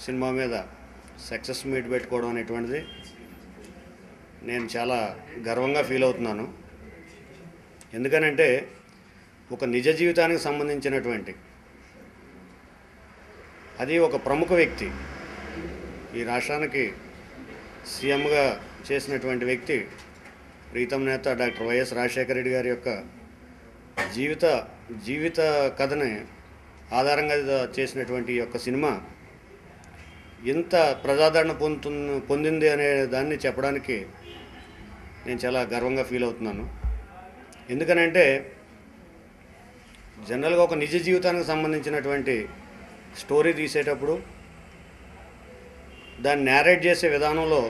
Cinema మీద success meet పెట్టుకోవడం అనేటువంటిది నేను చాలా గర్వంగా ఫీల్ అవుతున్నాను. ఎందుకనంటే ఒక నిజ జీవితానికి సంబంధించినటువంటి అది ఒక ప్రముఖ వ్యక్తి, ఈ రాష్ట్రానికి సీఎంగా చేసినటువంటి వ్యక్తి ప్రీతం నేత డాక్టర్ వైఎస్ రాజశేఖర రెడ్డి గారి యొక్క జీవిత కథని ఆధారంగా చేసినటువంటి ఈ యొక్క సినిమా ఎంత ప్రజాదరణ పొందింది అనే దాన్ని చెప్పడానికి నేను చాలా గర్వంగా ఫీల్ అవుతున్నాను. ఎందుకనంటే జనరల్గా ఒక నిజ జీవితానికి సంబంధించినటువంటి స్టోరీ తీసేటప్పుడు దాన్ని నేరేట్ చేసే విధానంలో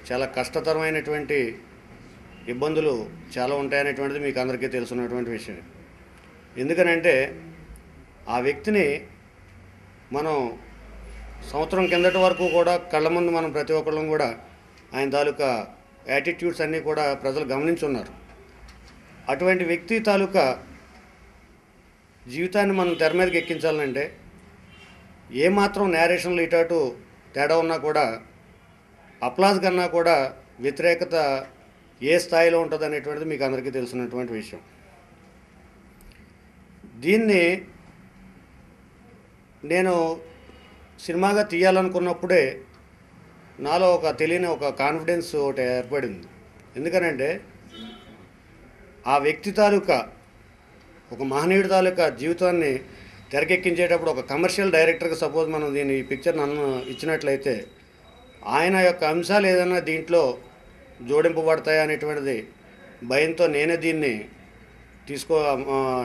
చాలా కష్టతరమైనటువంటి ఇబ్బందులు చాలా ఉంటాయనేటువంటిది మీకు అందరికీ తెలుసున్నటువంటి విషయం. ఎందుకనంటే ఆ వ్యక్తిని మనం సంవత్సరం కిందటి వరకు కూడా కళ్ళ ముందు మనం ప్రతి ఒక్కళ్ళం కూడా ఆయన తాలూకా యాటిట్యూడ్స్ అన్నీ కూడా ప్రజలు గమనించున్నారు. అటువంటి వ్యక్తి తాలూకా జీవితాన్ని మనం తెర మీదకి ఎక్కించాలంటే ఏమాత్రం నేరేషన్లు ఇటు తేడా ఉన్నా కూడా అప్లాజ్ కన్నా కూడా వ్యతిరేకత ఏ స్థాయిలో ఉంటుంది అనేటువంటిది మీకు అందరికీ తెలిసినటువంటి విషయం. దీన్ని నేను సినిమాగా తీయాలనుకున్నప్పుడే నాలో తెలియని ఒక కాన్ఫిడెన్స్ ఒకటి ఏర్పడింది. ఎందుకనంటే ఆ వ్యక్తి తాలూకా ఒక మహనీయుడి తాలూకా జీవితాన్ని తెరకెక్కించేటప్పుడు ఒక కమర్షియల్ డైరెక్టర్కి సపోజ్ మనం ఈ పిక్చర్ నన్ను ఇచ్చినట్లయితే ఆయన యొక్క అంశాలు ఏదైనా దీంట్లో జోడింపబడతాయా అనేటువంటిది భయంతో నేనే దీన్ని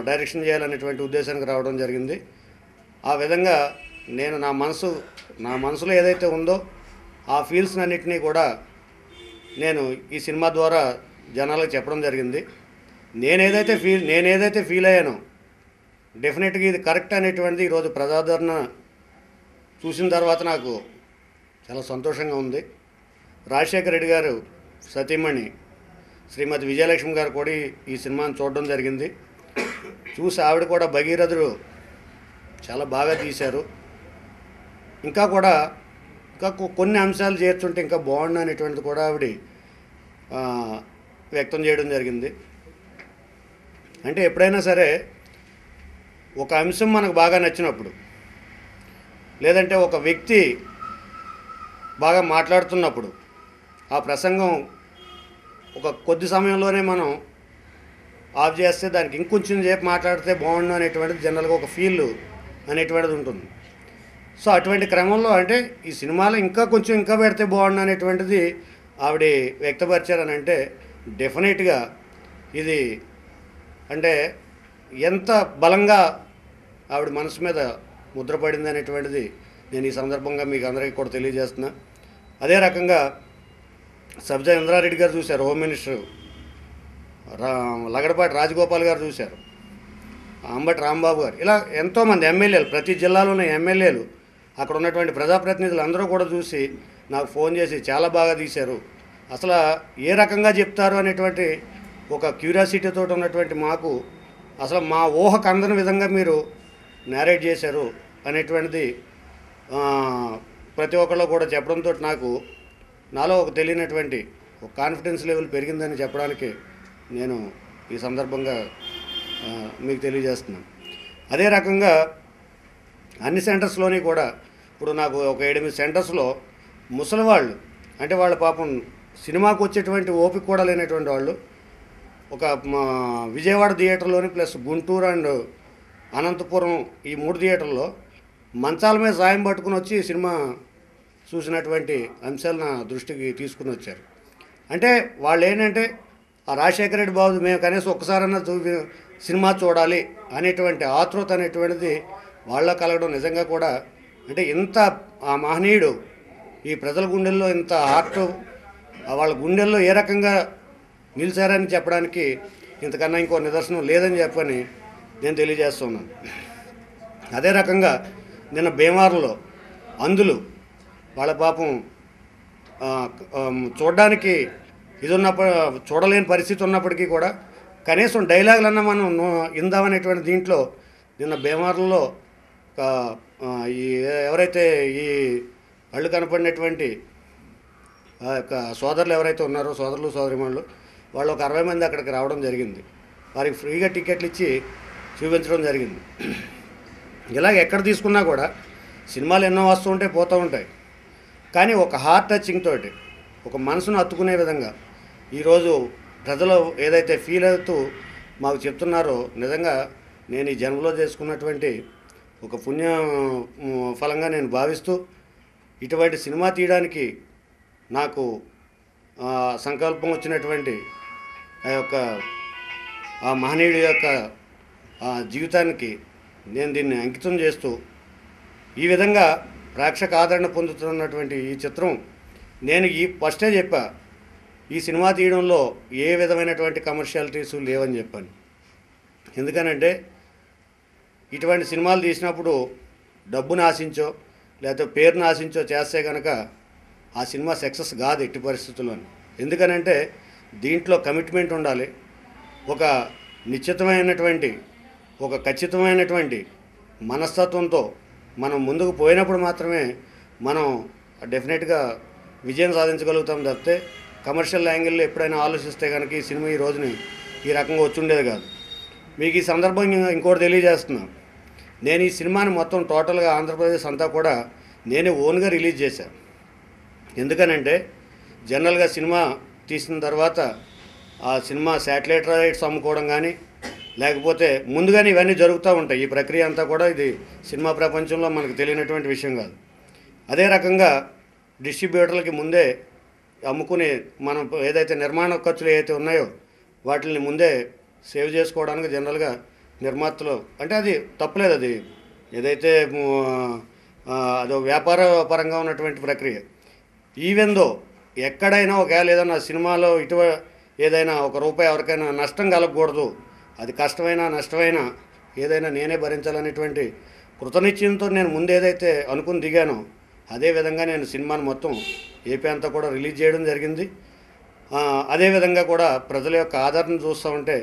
డైరెక్షన్ చేయాలనేటువంటి ఉద్దేశానికి రావడం జరిగింది. ఆ విధంగా నేను నా మనసులో ఏదైతే ఉందో ఆ ఫీల్స్ అన్నిటినీ కూడా నేను ఈ సినిమా ద్వారా జనాలకు చెప్పడం జరిగింది. నేనేదైతే ఫీల్ అయ్యానో డెఫినెట్గా ఇది కరెక్ట్ అనేటువంటిది ఈరోజు ప్రజాదరణ చూసిన తర్వాత నాకు చాలా సంతోషంగా ఉంది. రాజశేఖర రెడ్డి గారు సతీమణి శ్రీమతి విజయలక్ష్మి గారు కూడా ఈ సినిమాని చూడడం జరిగింది. చూసి ఆవిడ కూడా భగీరథుడు చాలా బాగా తీశారు, ఇంకా కొన్ని అంశాలు చేర్చుంటే ఇంకా బాగుండు అనేటువంటిది కూడా ఆవిడ వ్యక్తం చేయడం జరిగింది. అంటే ఎప్పుడైనా సరే ఒక అంశం మనకు బాగా నచ్చినప్పుడు, లేదంటే ఒక వ్యక్తి బాగా మాట్లాడుతున్నప్పుడు ఆ ప్రసంగం ఒక కొద్ది సమయంలోనే మనం ఆఫ్ చేస్తే దానికి ఇంకొంచెం సేపు మాట్లాడితే బాగుండు అనేటువంటిది జనరల్గా ఒక ఫీల్ అనేటువంటిది ఉంటుంది. సో అటువంటి క్రమంలో అంటే ఈ సినిమాలో ఇంకా పెడితే బాగుండు అనేటువంటిది ఆవిడ వ్యక్తపరిచారని అంటే డెఫినెట్గా ఇది అంటే ఎంత బలంగా ఆవిడ మనసు మీద ముద్రపడింది అనేటువంటిది నేను ఈ సందర్భంగా మీకు అందరికీ కూడా తెలియజేస్తున్నా. అదే రకంగా సబితా ఇంద్రారెడ్డి గారు చూశారు, హోమ్ మినిస్టర్ లగడపాటి రాజగోపాల్ గారు చూశారు, అంబటి రాంబాబు గారు, ఇలా ఎంతోమంది ఎమ్మెల్యేలు, ప్రతి జిల్లాలో ఉన్న ఎమ్మెల్యేలు, అక్కడ ఉన్నటువంటి ప్రజాప్రతినిధులు అందరూ కూడా చూసి నాకు ఫోన్ చేసి చాలా బాగా తీశారు, అసలు ఏ రకంగా చెప్తారు అనేటువంటి ఒక క్యూరియాసిటీతో ఉన్నటువంటి మాకు అసలు మా ఊహకు అందని విధంగా మీరు నేరేట్ చేశారు అనేటువంటిది ప్రతి ఒక్కళ్ళు కూడా చెప్పడంతో నాలో ఒక తెలియనటువంటి ఒక కాన్ఫిడెన్స్ లెవెల్ పెరిగిందని చెప్పడానికి నేను ఈ సందర్భంగా మీకు తెలియజేస్తున్నాను. అదే రకంగా అన్ని సెంటర్స్లోని కూడా ఇప్పుడు నాకు ఒక 7-8 సెంటర్స్లో ముసలివాళ్ళు, అంటే వాళ్ళ పాపం సినిమాకు వచ్చేటువంటి ఓపిక కూడా లేనటువంటి వాళ్ళు ఒక విజయవాడ థియేటర్లోని ప్లస్ గుంటూరు అండ్ అనంతపురం ఈ 3 థియేటర్లో మంచాల మీద సాయం పట్టుకుని వచ్చి సినిమా చూసినటువంటి అంశాలు నా దృష్టికి తీసుకుని వచ్చారు. అంటే వాళ్ళు ఏంటంటే ఆ రాజశేఖర రెడ్డి బాబు మేము కనీసం ఒక్కసారన్నా సినిమా చూడాలి అనేటువంటి ఆతృత అనేటువంటిది వాళ్ళ కలగడం నిజంగా కూడా అంటే ఇంత ఆ మహనీయుడు ఈ ప్రజల గుండెల్లో ఇంత హార్ట్ వాళ్ళ గుండెల్లో ఏ రకంగా నిలిచారని చెప్పడానికి ఇంతకన్నా ఇంకో నిదర్శనం లేదని చెప్పని నేను తెలియజేస్తున్నాను. అదే రకంగా నిన్న భీమవరంలో అందులు వాళ్ళ పాపం చూడడానికి ఇది ఉన్నప్పుడు చూడలేని పరిస్థితి ఉన్నప్పటికీ కూడా కనీసం డైలాగులన్నా మనం ఇందామనేటువంటి దీంట్లో నిన్న భీమవరంలో ఈ ఎవరైతే ఈ కళ్ళు కనపడినటువంటి ఆ యొక్క సోదరులు ఎవరైతే ఉన్నారో, సోదరులు సోదరిమణులు, వాళ్ళు ఒక 60 మంది అక్కడికి రావడం జరిగింది. వారికి ఫ్రీగా టికెట్లు ఇచ్చి చూపించడం జరిగింది. ఇలాగ ఎక్కడ తీసుకున్నా కూడా సినిమాలు ఎన్నో వస్తూ ఉంటాయి, పోతూ ఉంటాయి. కానీ ఒక హార్ట్ టచింగ్ తోటి, ఒక మనసును హత్తుకునే విధంగా ఈరోజు ప్రజలు ఏదైతే ఫీల్ అవుతూ మాకు చెప్తున్నారో, నిజంగా నేను ఈ జన్మలో చేసుకున్నటువంటి ఒక పుణ్య ఫలంగా నేను భావిస్తూ, ఇటువంటి సినిమా తీయడానికి నాకు సంకల్పం వచ్చినటువంటి ఆ యొక్క ఆ మహనీయుడి యొక్క జీవితానికి నేను దీన్ని అంకితం చేస్తూ, ఈ విధంగా ప్రేక్షక ఆదరణ పొందుతున్నటువంటి ఈ చిత్రం, నేను ఫస్టే చెప్పా, ఈ సినిమా తీయడంలో ఏ విధమైనటువంటి కమర్షియాలిటీస్ లేవని చెప్పాను. ఎందుకనంటే ఇటువంటి సినిమాలు తీసినప్పుడు డబ్బును ఆశించో లేకపోతే పేరును ఆశించో చేస్తే కనుక ఆ సినిమా సక్సెస్ కాదు ఎట్టి పరిస్థితుల్లోని. ఎందుకనంటే దీంట్లో కమిట్మెంట్ ఉండాలి, ఒక నిశ్చితమైనటువంటి, ఒక ఖచ్చితమైనటువంటి మనస్తత్వంతో మనం ముందుకు పోయినప్పుడు మాత్రమే మనం డెఫినెట్గా విజయం సాధించగలుగుతాం. తప్పితే కమర్షియల్ యాంగిల్లో ఎప్పుడైనా ఆలోచిస్తే కనుక ఈ సినిమా ఈ రోజుని ఈ రకంగా వచ్చి ఉండేది కాదు. మీకు ఈ సందర్భంగా ఇంకోటి తెలియజేస్తున్నాను. నేను ఈ సినిమాని మొత్తం టోటల్గా ఆంధ్రప్రదేశ్ అంతా కూడా నేనే ఓన్గా రిలీజ్ చేశాను. ఎందుకనంటే జనరల్గా సినిమా తీసిన తర్వాత ఆ సినిమా శాటిలైట్ రైట్స్ అమ్ముకోవడం కానీ, లేకపోతే ముందుగానే ఇవన్నీ జరుగుతూ ఉంటాయి. ఈ ప్రక్రియ అంతా కూడా ఇది సినిమా ప్రపంచంలో మనకు తెలియనటువంటి విషయం కాదు. అదే రకంగా డిస్ట్రిబ్యూటర్లకి ముందే అమ్ముకుని మనం ఏదైతే నిర్మాణ ఖర్చులు ఏవైతే ఉన్నాయో వాటిని ముందే సేవ్ చేసుకోవడానికి జనరల్గా నిర్మాతలు, అంటే అది తప్పలేదు, అది ఏదైతే అదో వ్యాపార పరంగా ఉన్నటువంటి ప్రక్రియ. ఈవెందో ఎక్కడైనా ఒకవేళ ఏదైనా సినిమాలో ఏదైనా ₹1 ఎవరికైనా నష్టం కలగకూడదు, అది కష్టమైనా నష్టమైనా ఏదైనా నేనే భరించాలనేటువంటి కృతనిశ్చయంతో నేను ముందు ఏదైతే అనుకుని దిగానో అదేవిధంగా నేను సినిమాను మొత్తం ఏపీ అంతా కూడా రిలీజ్ చేయడం జరిగింది. అదేవిధంగా కూడా ప్రజల యొక్క ఆదరణ చూస్తూ ఉంటే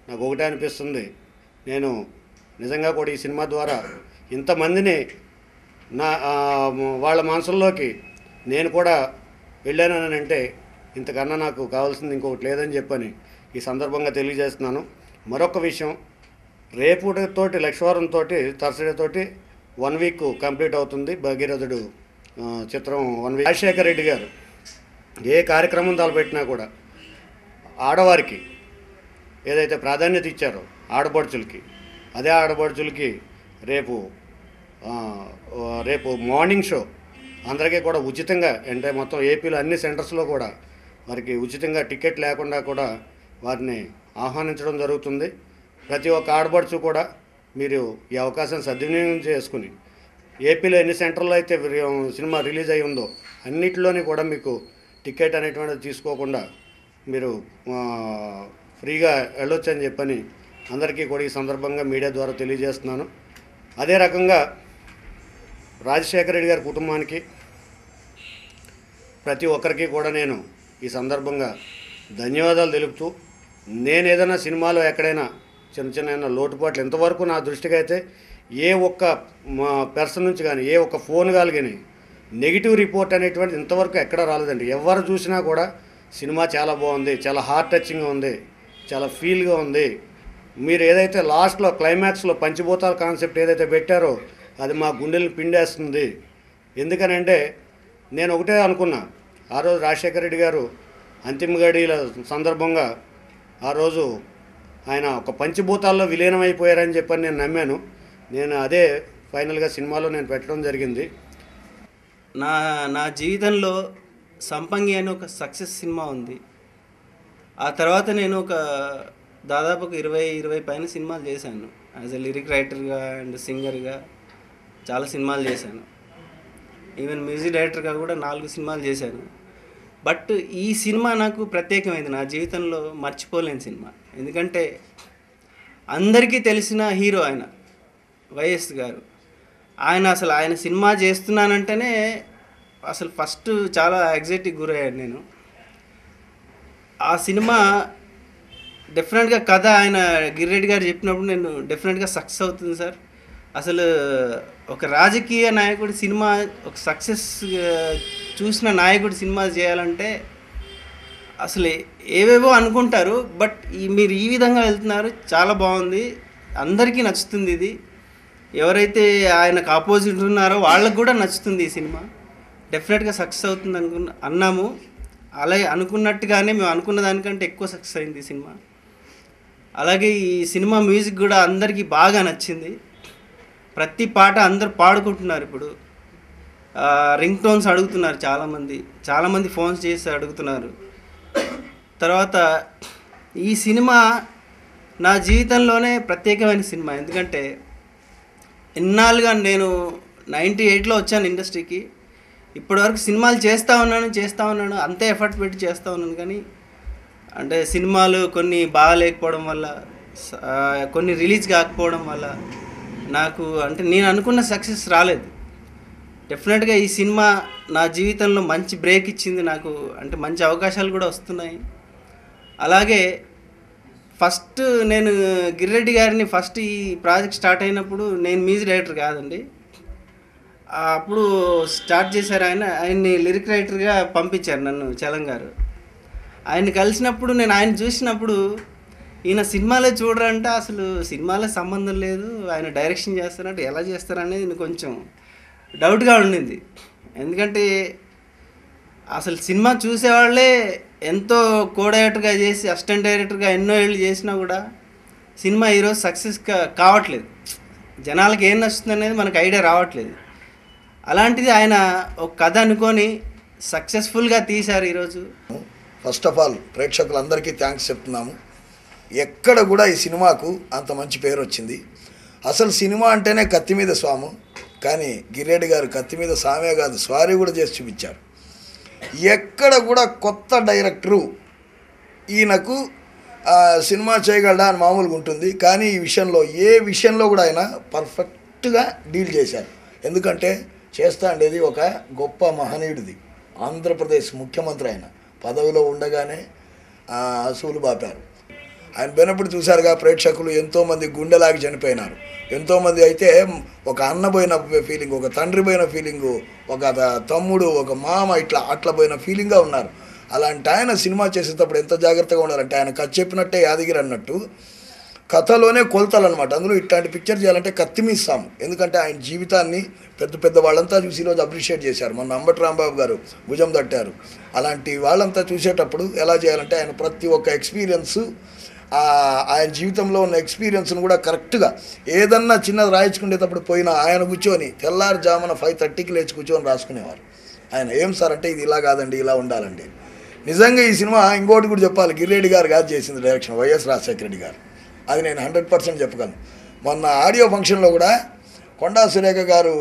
నాకు ఒకటే అనిపిస్తుంది, నేను నిజంగా కూడా ఈ సినిమా ద్వారా ఇంతమందిని వాళ్ళ మనసుల్లోకి నేను కూడా వెళ్ళానని అంటే ఇంతకన్నా నాకు కావాల్సింది ఇంకొకటి లేదని చెప్పని ఈ సందర్భంగా తెలియజేస్తున్నాను. మరొక విషయం, రేపుతోటి లక్ష్వారంతో థర్స్డేతోటి 1 వీక్ కంప్లీట్ అవుతుంది భగీరథుడు చిత్రం 1 వీక్. రాజశేఖర్ రెడ్డి గారు ఏ కార్యక్రమం తలపెట్టినా కూడా ఆడవారికి ఏదైతే ప్రాధాన్యత ఇచ్చారో ఆడపడుచులకి, అదే ఆడపడుచులకి రేపు మార్నింగ్ షో అందరికీ కూడా ఉచితంగా, అంటే మొత్తం ఏపీలో అన్ని సెంటర్స్లో కూడా వారికి ఉచితంగా టికెట్ లేకుండా కూడా వారిని ఆహ్వానించడం జరుగుతుంది. ప్రతి ఒక్క ఆడపడుచు కూడా మీరు ఈ అవకాశం సద్వినియోగం చేసుకుని ఏపీలో ఎన్ని సెంటర్లో అయితే సినిమా రిలీజ్ అయి ఉందో అన్నిటిలోని కూడా మీకు టికెట్ అనేటువంటిది తీసుకోకుండా మీరు ఫ్రీగా వెళ్ళొచ్చు అని చెప్పని అందరికీ కూడా ఈ సందర్భంగా మీడియా ద్వారా తెలియజేస్తున్నాను. అదే రకంగా రాజశేఖర రెడ్డి గారి కుటుంబానికి ప్రతి ఒక్కరికి కూడా నేను ఈ సందర్భంగా ధన్యవాదాలు తెలుపుతూ, నేను ఏదైనా సినిమాలో ఎక్కడైనా చిన్న లోటుపాట్లు ఇంతవరకు నా దృష్టికి అయితే ఏ ఒక్క పర్సన్ నుంచి కానీ ఏ ఒక్క ఫోన్ కానీ నెగిటివ్ రిపోర్ట్ అనేటువంటిది ఇంతవరకు ఎక్కడ రాలేదండి. ఎవరు చూసినా కూడా సినిమా చాలా బాగుంది, చాలా హార్ట్ టచింగ్గా ఉంది, చాలా ఫీల్గా ఉంది, మీరు ఏదైతే లాస్ట్లో క్లైమాక్స్లో పంచభూతాల కాన్సెప్ట్ ఏదైతే పెట్టారో అది మా గుండెలను పిండేస్తుంది. ఎందుకనంటే నేను ఒకటే అనుకున్నా, ఆ రోజు రాజశేఖర రెడ్డి గారు అంతిమ గడియల సందర్భంగా ఆ రోజు ఆయన ఒక పంచభూతాల్లో విలీనమైపోయారని చెప్పని నేను నమ్మాను. నేను అదే ఫైనల్గా సినిమాలో నేను పెట్టడం జరిగింది. నా జీవితంలో సంపంగి అని ఒక సక్సెస్ సినిమా ఉంది. ఆ తర్వాత నేను దాదాపు 20 పైన సినిమాలు చేశాను. యాజ్ ఎ లిరిక్ రైటర్గా అండ్ సింగర్గా చాలా సినిమాలు చేశాను. ఈవెన్ మ్యూజిక్ డైరెక్టర్గా కూడా 4 సినిమాలు చేశాను. బట్ ఈ సినిమా నాకు ప్రత్యేకమైంది, నా జీవితంలో మర్చిపోలేని సినిమా. ఎందుకంటే అందరికీ తెలిసిన హీరో ఆయన వైఎస్ గారు. ఆయన సినిమా చేస్తున్నానంటేనే అసలు ఫస్ట్ చాలా యాంగ్జైటీకి గురయ్యాను నేను. ఆ సినిమా డెఫినెట్గా కథ ఆయన గిరిరెడ్డి గారు చెప్పినప్పుడు నేను డెఫినెట్గా సక్సెస్ అవుతుంది సార్, అసలు ఒక రాజకీయ నాయకుడి సినిమా, ఒక సక్సెస్ చూసిన నాయకుడి సినిమా చేయాలంటే అసలు ఏవేవో అనుకుంటారు, బట్ మీరు ఈ విధంగా వెళ్తున్నారు, చాలా బాగుంది, అందరికీ నచ్చుతుంది ఇది. ఎవరైతే ఆయనకు ఆపోజిట్ ఉన్నారో వాళ్ళకు కూడా నచ్చుతుంది ఈ సినిమా. డెఫినెట్గా సక్సెస్ అవుతుంది అన్నాము. అలాగే అనుకున్నట్టుగానే మేము అనుకున్న దానికంటే ఎక్కువ సక్సెస్ అయింది ఈ సినిమా. అలాగే ఈ సినిమా మ్యూజిక్ కూడా అందరికీ బాగా నచ్చింది. ప్రతి పాట అందరు పాడుకుంటున్నారు. ఇప్పుడు రింగ్ టోన్స్ అడుగుతున్నారు చాలామంది ఫోన్స్ చేసి అడుగుతున్నారు. తర్వాత ఈ సినిమా నా జీవితంలోనే ప్రత్యేకమైన సినిమా. ఎందుకంటే ఇన్నాళ్ళుగా నేను 98లో వచ్చాను ఇండస్ట్రీకి. ఇప్పటివరకు సినిమాలు చేస్తూ ఉన్నాను, అంతే ఎఫర్ట్ పెట్టి చేస్తూ ఉన్నాను. కానీ అంటే సినిమాలు కొన్ని బాగాలేకపోవడం వల్ల, కొన్ని రిలీజ్ కాకపోవడం వల్ల నాకు అంటే నేను అనుకున్న సక్సెస్ రాలేదు. డెఫినెట్గా ఈ సినిమా నా జీవితంలో మంచి బ్రేక్ ఇచ్చింది నాకు. అంటే మంచి అవకాశాలు కూడా వస్తున్నాయి. అలాగే ఫస్ట్ నేను గిరిరెడ్డి గారిని ఫస్ట్ ఈ ప్రాజెక్ట్ స్టార్ట్ అయినప్పుడు నేను మ్యూజిక్ డైరెక్టర్ కాదండి. అప్పుడు స్టార్ట్ చేశారు ఆయన్ని లిరిక్ రైటర్గా పంపించారు నన్ను చలం గారు. ఆయన్ని కలిసినప్పుడు నేను ఆయన చూసినప్పుడు ఈయన సినిమాలే చూడరంటే అసలు సినిమాలే సంబంధం లేదు, ఆయన డైరెక్షన్ చేస్తారంటే ఎలా చేస్తారనేది నాకు కొంచెం డౌట్గా ఉండింది. ఎందుకంటే అసలు సినిమా చూసేవాళ్ళే ఎంతో కో డైరెక్టర్గా చేసి అసిస్టెంట్ డైరెక్టర్గా ఎన్నో ఏళ్ళు చేసినా కూడా సినిమా ఈరోజు సక్సెస్ కావట్లేదు. జనాలకి ఏం నచ్చుతుంది అనేది మనకు ఐడియా రావట్లేదు. అలాంటిది ఆయన ఒక కథ అనుకొని సక్సెస్ఫుల్గా తీశారు ఈరోజు. ఫస్ట్ ఆఫ్ ఆల్ ప్రేక్షకులందరికీ థ్యాంక్స్ చెప్తున్నాము. ఎక్కడ కూడా ఈ సినిమాకు అంత మంచి పేరు వచ్చింది. అసలు సినిమా అంటేనే కత్తి మీద స్వాము, కానీ గిరిరెడ్డి గారు కత్తి మీద స్వామే కాదు స్వారీ కూడా చేసి చూపించారు. ఎక్కడ కూడా కొత్త డైరెక్టరు ఈయనకు సినిమా చేయగలడా అని మామూలుగా ఉంటుంది, కానీ ఈ విషయంలో ఏ విషయంలో కూడా ఆయన పర్ఫెక్ట్గా డీల్ చేశారు. ఎందుకంటే చేస్తా ఉండేది ఒక గొప్ప మహనీయుడిది, ఆంధ్రప్రదేశ్ ముఖ్యమంత్రి. ఆయన పదవిలో ఉండగానే అసూలు బాపారు. ఆయన పోయినప్పుడు చూశారుగా ప్రేక్షకులు, ఎంతోమంది గుండెలాగి చనిపోయినారు. ఎంతోమంది అయితే ఒక అన్న పోయిన ఫీలింగ్, ఒక తండ్రి పోయిన ఫీలింగు, ఒక తమ్ముడు, ఒక మామ అట్లా పోయిన ఫీలింగ్గా ఉన్నారు. అలాంటి ఆయన సినిమా చేసేటప్పుడు ఎంత జాగ్రత్తగా ఉండాలంటే ఆయన కథ చెప్పినట్టే యాదగిరి అన్నట్టు కథలోనే కొలతలు అనమాట. అందులో ఇట్లాంటి పిక్చర్ చేయాలంటే కత్తి మీస్తాము. ఎందుకంటే ఆయన జీవితాన్ని పెద్ద వాళ్ళంతా చూసి ఈరోజు అప్రిషియేట్ చేశారు. మొన్న అంబటి రాంబాబు గారు భుజం తట్టారు. అలాంటి వాళ్ళంతా చూసేటప్పుడు ఎలా చేయాలంటే ఆయన ప్రతి ఒక్క ఎక్స్పీరియన్స్, ఆయన జీవితంలో ఉన్న ఎక్స్పీరియన్స్ను కూడా కరెక్ట్గా ఏదన్నా చిన్నది రాయించుకునేటప్పుడు పోయినా ఆయన కూర్చొని తెల్లారుజామున 5:30కి లేచి కూర్చొని రాసుకునేవారు. ఆయన ఏం సార్ అంటే ఇది ఇలా కాదండి, ఇలా ఉండాలండి. నిజంగా ఈ సినిమా ఇంకోటి కూడా చెప్పాలి, గిరిరెడ్డి గారు కాదు చేసింది డైరెక్షన్, వైఎస్ రాజశేఖర రెడ్డి గారు. అది నేను 100% చెప్పగలను. మొన్న ఆడియో ఫంక్షన్లో కూడా కొండా సురేఖ గారు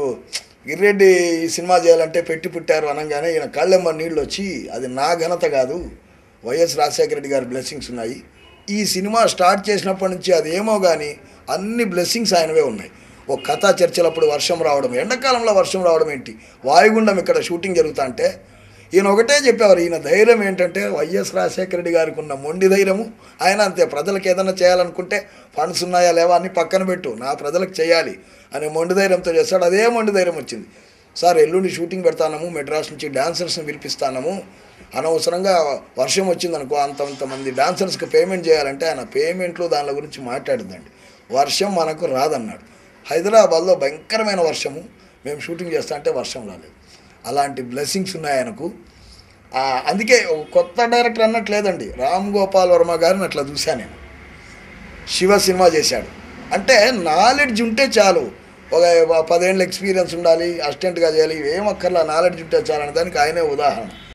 గిరిరెడ్డి ఈ సినిమా చేయాలంటే పెట్టి పుట్టారు అనగానే ఈయన కళ్ళెమ్మ నీళ్ళు వచ్చి, అది నా ఘనత కాదు, వైఎస్ రాజశేఖర రెడ్డి గారి బ్లెస్సింగ్స్ ఉన్నాయి. ఈ సినిమా స్టార్ట్ చేసినప్పటి నుంచి అది ఏమో కానీ అన్ని బ్లెస్సింగ్స్ ఆయనవే ఉన్నాయి. ఒక కథా చర్చలప్పుడు వర్షం రావడం, ఎండాకాలంలో వర్షం రావడం ఏంటి, వాయుగుండం ఇక్కడ షూటింగ్ జరుగుతా అంటే ఈయన ఒకటే చెప్పేవారు. ఈయన ధైర్యం ఏంటంటే వైఎస్ రాజశేఖర రెడ్డి గారికి ఉన్న మొండి ధైర్యము. ఆయన అంతే, ప్రజలకు ఏదైనా చేయాలనుకుంటే ఫండ్స్ ఉన్నాయా లేవా అని పక్కన పెట్టు, నా ప్రజలకు చేయాలి అనే మొండి ధైర్యంతో చేస్తాడు. అదే మొండి ధైర్యం వచ్చింది. సార్ ఎల్లుండి షూటింగ్ పెడతాము, మెడ్రాస్ నుంచి డాన్సర్స్ని పిలిపిస్తాము, అనవసరంగా వర్షం వచ్చిందనుకో అంతమంది డాన్సర్స్కి పేమెంట్ చేయాలంటే ఆయన పేమెంట్లు దాని గురించి మాట్లాడిందండి. వర్షం మనకు రాదన్నాడు. హైదరాబాద్లో భయంకరమైన వర్షము, మేము షూటింగ్ చేస్తా అంటే వర్షం రాలేదు. అలాంటి బ్లెస్సింగ్స్ ఉన్నాయి ఆయనకు. అందుకే కొత్త డైరెక్టర్ అన్నట్లేదండి, రామ్ గోపాల్ వర్మ గారిని అట్లా చూశాను నేను. శివ సినిమా చేశాడు అంటే నాలెడ్జ్ ఉంటే చాలు, ఒక 10 ఏళ్ళ ఎక్స్పీరియన్స్ ఉండాలి, అసిస్టెంట్గా చేయాలి, ఏమక్కర్లా, నాలెడ్జ్ ఉంటే చాలు అనే దానికి ఆయనే ఉదాహరణ.